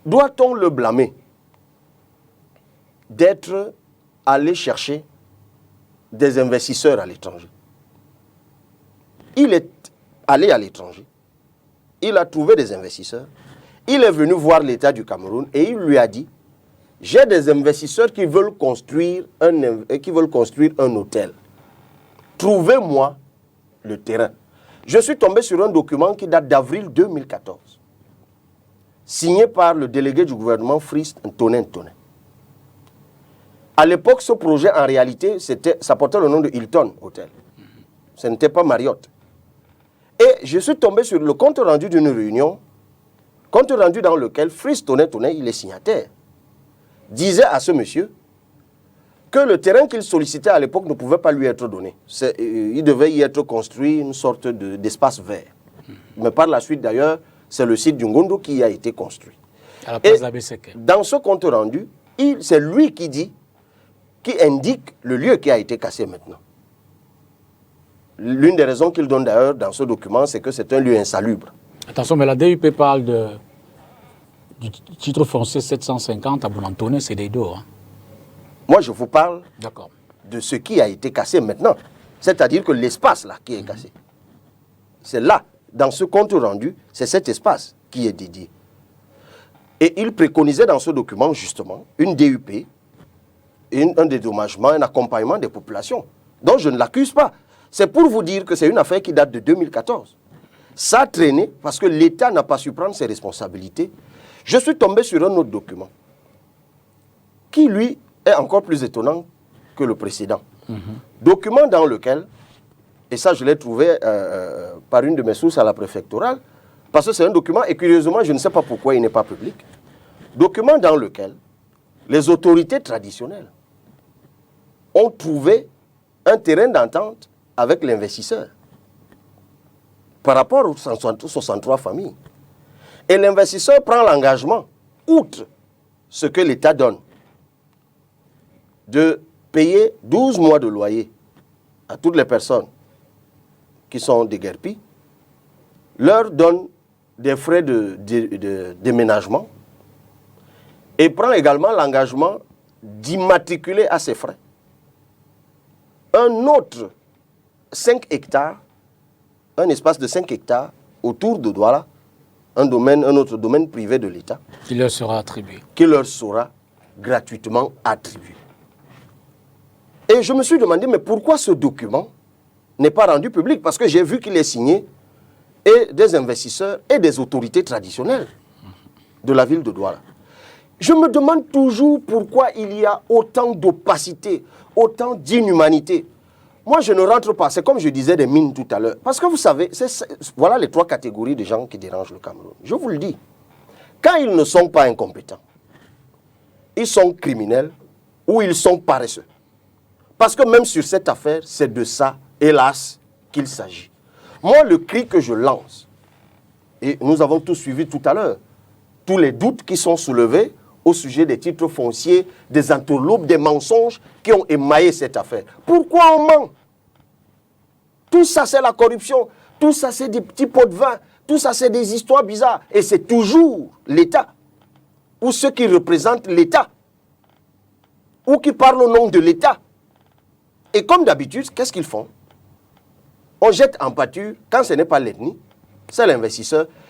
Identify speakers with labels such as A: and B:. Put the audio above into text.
A: Doit-on le blâmer d'être allé chercher des investisseurs à l'étranger? Il est allé à l'étranger, il a trouvé des investisseurs, il est venu voir l'État du Cameroun et il lui a dit: j'ai des investisseurs qui veulent construire un hôtel. Trouvez-moi le terrain. Je suis tombé sur un document qui date d'avril 2014, signé par le délégué du gouvernement Frisk Ntoné. À l'époque, ce projet, en réalité, ça portait le nom de Hilton Hotel. Ce n'était pas Marriott. Et je suis tombé sur le compte rendu d'une réunion, compte rendu dans lequel Frisk Ntoné, il est signataire, disait à ce monsieur que le terrain qu'il sollicitait à l'époque ne pouvait pas lui être donné. Il devait y être construit une sorte d'espace vert. Mais par la suite, d'ailleurs, c'est le site du Ngondo qui a été construit.
B: À la place d'Abeseke.
A: Dans ce compte rendu, c'est lui qui indique le lieu qui a été cassé maintenant. L'une des raisons qu'il donne d'ailleurs dans ce document, c'est que c'est un lieu insalubre.
B: Attention, mais la DUP parle du titre foncier 750 à Bounantoné, c'est des dos. Hein.
A: Moi, je vous parle de ce qui a été cassé maintenant. C'est-à-dire que l'espace là qui est cassé. C'est là, dans ce compte rendu, c'est cet espace qui est dédié. Et il préconisait dans ce document, justement, une DUP, un dédommagement, un accompagnement des populations. Donc je ne l'accuse pas. C'est pour vous dire que c'est une affaire qui date de 2014. Ça a traîné parce que l'État n'a pas su prendre ses responsabilités. Je suis tombé sur un autre document qui, lui, est encore plus étonnant que le précédent. Document dans lequel, et ça je l'ai trouvé par une de mes sources à la préfectorale, parce que c'est un document, et curieusement, je ne sais pas pourquoi il n'est pas public, document dans lequel les autorités traditionnelles ont trouvé un terrain d'entente avec l'investisseur par rapport aux 63 familles. Et l'investisseur prend l'engagement, outre ce que l'État donne, de payer 12 mois de loyer à toutes les personnes qui sont déguerpies, leur donne des frais de déménagement et prend également l'engagement d'immatriculer à ses frais un autre 5 hectares, un espace de 5 hectares autour de Douala, un autre domaine privé de l'État.
B: Qui leur sera attribué.
A: Qui leur sera gratuitement attribué. Et je me suis demandé, mais pourquoi ce document n'est pas rendu public? Parce que j'ai vu qu'il est signé et des investisseurs et des autorités traditionnelles de la ville de Douala. Je me demande toujours pourquoi il y a autant d'opacité, autant d'inhumanité. Moi, je ne rentre pas, c'est comme je disais des mines tout à l'heure. Parce que vous savez, voilà les 3 catégories de gens qui dérangent le Cameroun. Je vous le dis. Quand ils ne sont pas incompétents, ils sont criminels ou ils sont paresseux. Parce que même sur cette affaire, c'est de ça, hélas, qu'il s'agit. Moi, le cri que je lance, et nous avons tous suivi tout à l'heure, tous les doutes qui sont soulevés au sujet des titres fonciers, des entourloupes, des mensonges qui ont émaillé cette affaire. Pourquoi on ment? Tout ça, c'est la corruption. Tout ça, c'est des petits pots de vin. Tout ça, c'est des histoires bizarres. Et c'est toujours l'État, ou ceux qui représentent l'État, ou qui parlent au nom de l'État. Et comme d'habitude, qu'est-ce qu'ils font? On jette en pâture, quand ce n'est pas l'ethnie, c'est l'investisseur.